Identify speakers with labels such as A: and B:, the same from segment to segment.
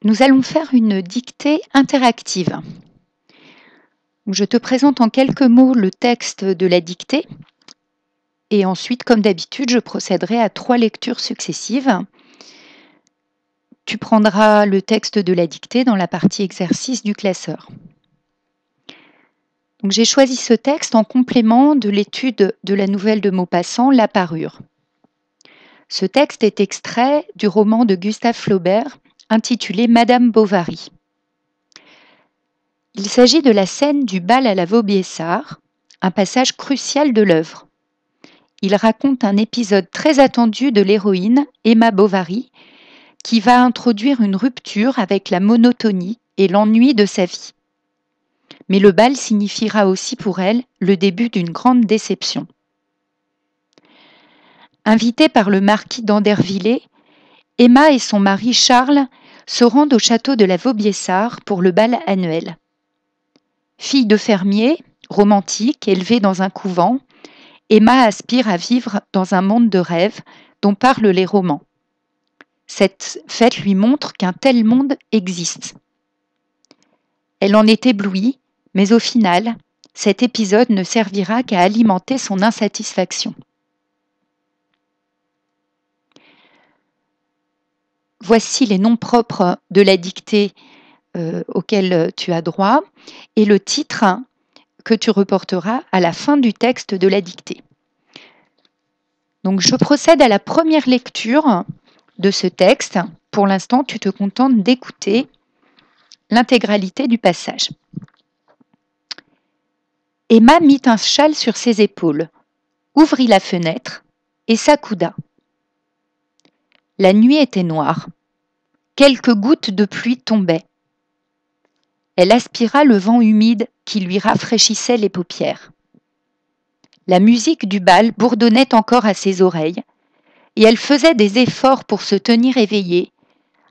A: Nous allons faire une dictée interactive. Je te présente en quelques mots le texte de la dictée et ensuite, comme d'habitude, je procéderai à 3 lectures successives. Tu prendras le texte de la dictée dans la partie exercice du classeur. J'ai choisi ce texte en complément de l'étude de la nouvelle de Maupassant, La Parure. Ce texte est extrait du roman de Gustave Flaubert intitulé Madame Bovary. Il s'agit de la scène du bal à la Vaubyessard, un passage crucial de l'œuvre. Il raconte un épisode très attendu de l'héroïne, Emma Bovary, qui va introduire une rupture avec la monotonie et l'ennui de sa vie. Mais le bal signifiera aussi pour elle le début d'une grande déception. Invitée par le marquis d'Andervilliers, Emma et son mari Charles se rendent au château de la Vaubyessard pour le bal annuel. Fille de fermier, romantique, élevée dans un couvent, Emma aspire à vivre dans un monde de rêve dont parlent les romans. Cette fête lui montre qu'un tel monde existe. Elle en est éblouie, mais au final, cet épisode ne servira qu'à alimenter son insatisfaction. Voici les noms propres de la dictée auxquels tu as droit et le titre que tu reporteras à la fin du texte de la dictée. Donc, je procède à la première lecture de ce texte. Pour l'instant, tu te contentes d'écouter l'intégralité du passage. Emma mit un châle sur ses épaules, ouvrit la fenêtre et s'accouda. La nuit était noire. Quelques gouttes de pluie tombaient. Elle aspira le vent humide qui lui rafraîchissait les paupières. La musique du bal bourdonnait encore à ses oreilles, et elle faisait des efforts pour se tenir éveillée,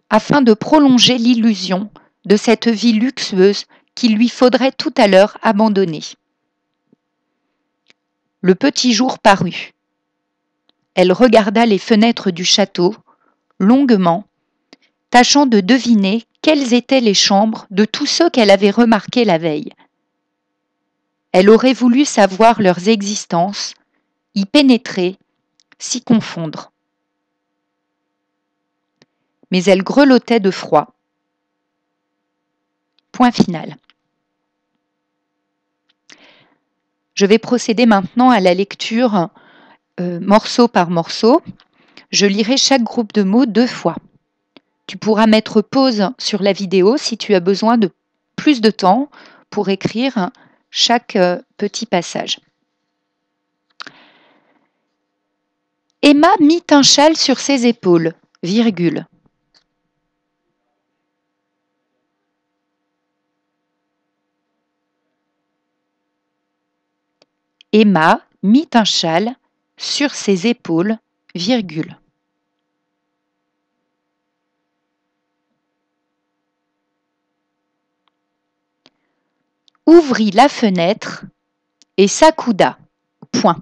A: afin de prolonger l'illusion de cette vie luxueuse qu'il lui faudrait tout à l'heure abandonner. Le petit jour parut. Elle regarda les fenêtres du château, longuement, tâchant de deviner quelles étaient les chambres de tous ceux qu'elle avait remarqués la veille. Elle aurait voulu savoir leurs existences, y pénétrer, s'y confondre. Mais elle grelottait de froid. Point final. Je vais procéder maintenant à la lecture morceau par morceau. Je lirai chaque groupe de mots 2 fois. Tu pourras mettre pause sur la vidéo si tu as besoin de plus de temps pour écrire chaque petit passage. Emma mit un châle sur ses épaules, virgule. Emma mit un châle sur ses épaules, virgule. Ouvrit la fenêtre et s'accouda. Point.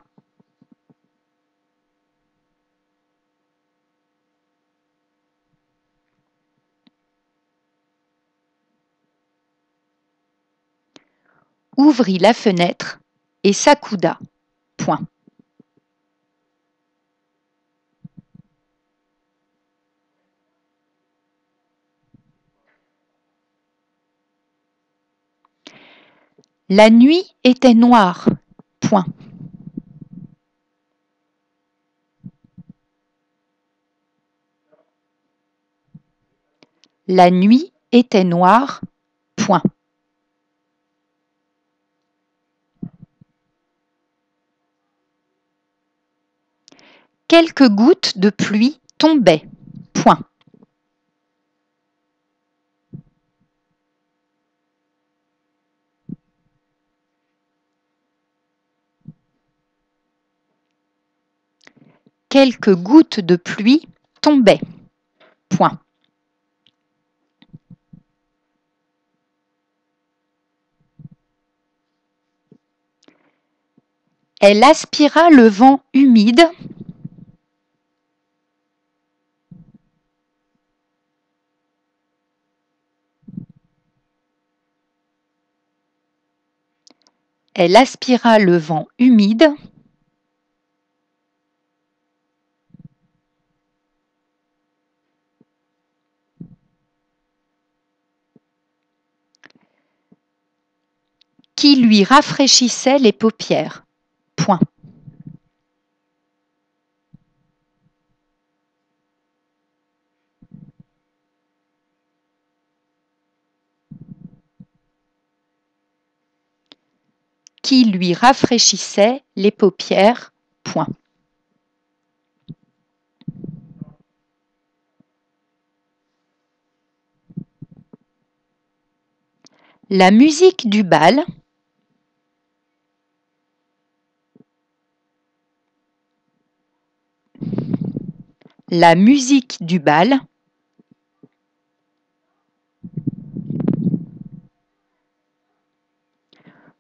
A: Ouvrit la fenêtre et s'accouda. Point. La nuit était noire. Point. La nuit était noire. Point. Quelques gouttes de pluie tombaient. Point. Quelques gouttes de pluie tombaient. Point. Elle aspira le vent humide. Elle aspira le vent humide qui lui rafraîchissait les paupières. Point. Qui lui rafraîchissait les paupières. Point. La musique du bal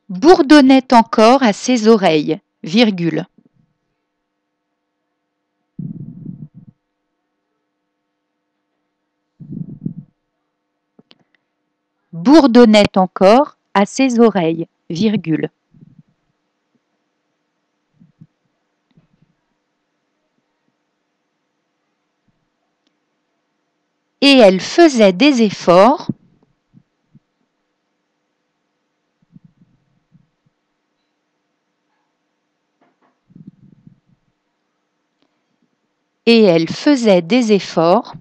A: bourdonnait encore à ses oreilles, virgule. Bourdonnait encore à ses oreilles, virgule. Et elle faisait des efforts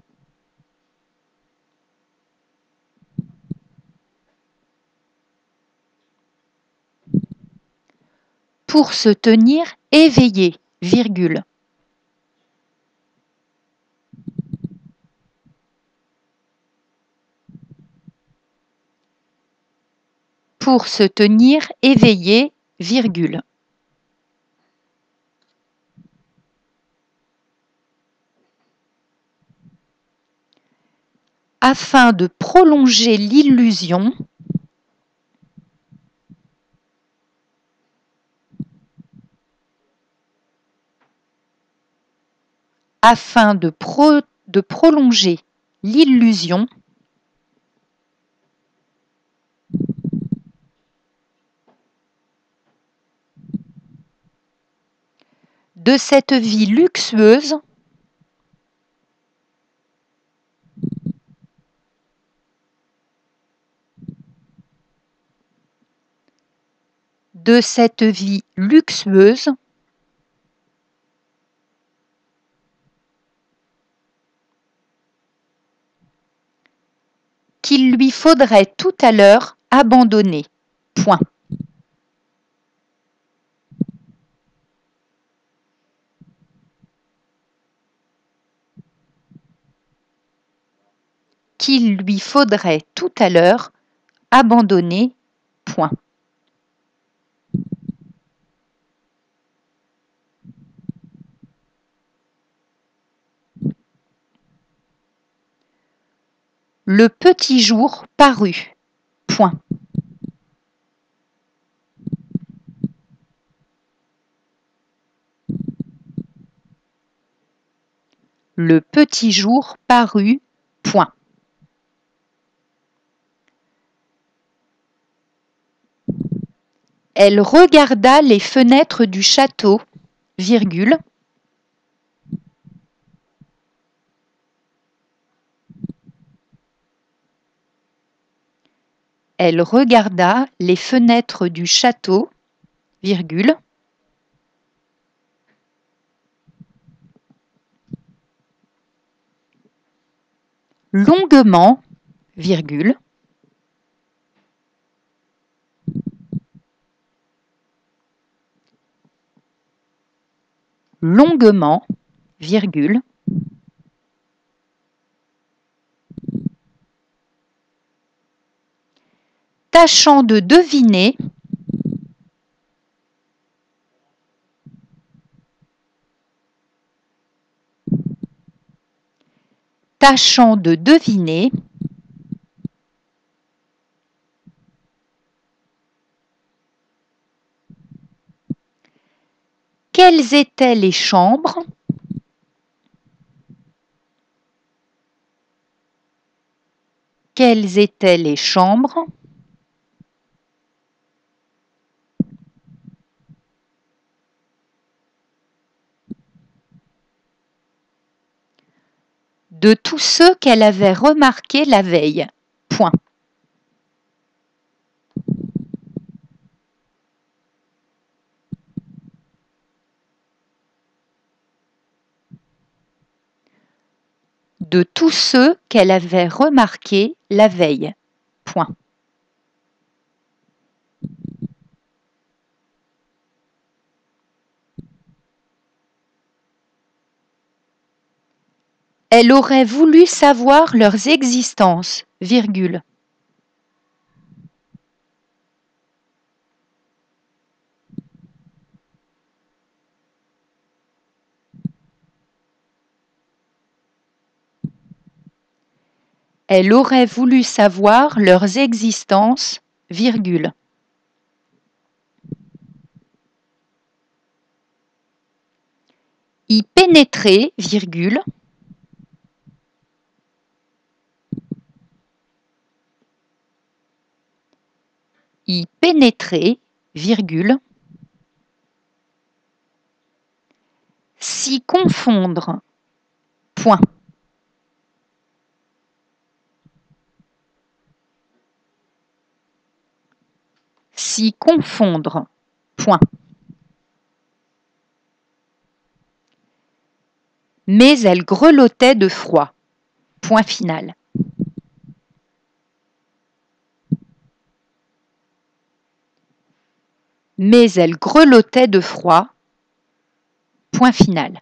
A: pour se tenir éveillée, virgule. Pour se tenir éveillée, virgule. Afin de prolonger l'illusion, prolonger l'illusion de cette vie luxueuse qu'il lui faudrait tout à l'heure abandonner. Point. Qu'il lui faudrait tout à l'heure abandonner. Point. Le petit jour parut. Point. Le petit jour parut. Point. Elle regarda les fenêtres du château, virgule. Elle regarda les fenêtres du château, virgule. Longuement, virgule. Longuement, virgule. Tâchant de deviner, quelles étaient les chambres de tous ceux qu'elle avait remarqués la veille. Point. De tous ceux qu'elle avait remarqués la veille. Point. Elle aurait voulu savoir leurs existences, virgule. Elle aurait voulu savoir leurs existences, virgule. Y pénétrer, virgule. Y pénétrer, virgule. S'y confondre, point. S'y confondre, point. Mais elle grelottait de froid, point final. Mais elle grelottait de froid, point final.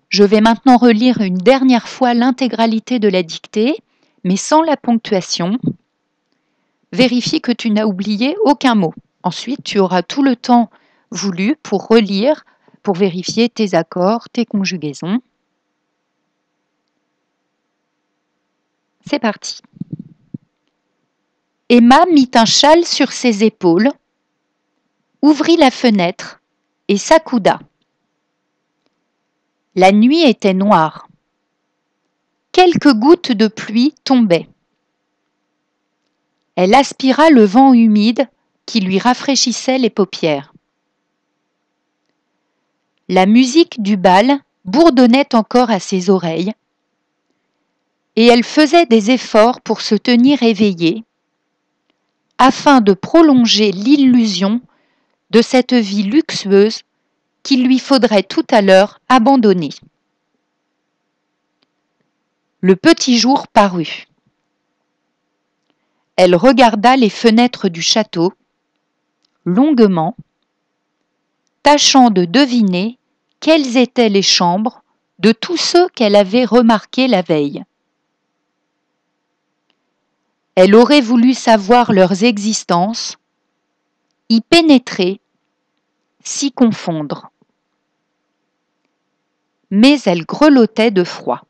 A: Je vais maintenant relire une dernière fois l'intégralité de la dictée, mais sans la ponctuation. Vérifie que tu n'as oublié aucun mot. Ensuite, tu auras tout le temps voulu pour relire, pour vérifier tes accords, tes conjugaisons. C'est parti. Emma mit un châle sur ses épaules, ouvrit la fenêtre et s'accouda. La nuit était noire. Quelques gouttes de pluie tombaient. Elle aspira le vent humide qui lui rafraîchissait les paupières. La musique du bal bourdonnait encore à ses oreilles, et elle faisait des efforts pour se tenir éveillée, afin de prolonger l'illusion de cette vie luxueuse qu'il lui faudrait tout à l'heure abandonner. Le petit jour parut. Elle regarda les fenêtres du château, longuement, tâchant de deviner quelles étaient les chambres de tous ceux qu'elle avait remarqués la veille. Elle aurait voulu savoir leurs existences, y pénétrer, s'y confondre. Mais elle grelottait de froid.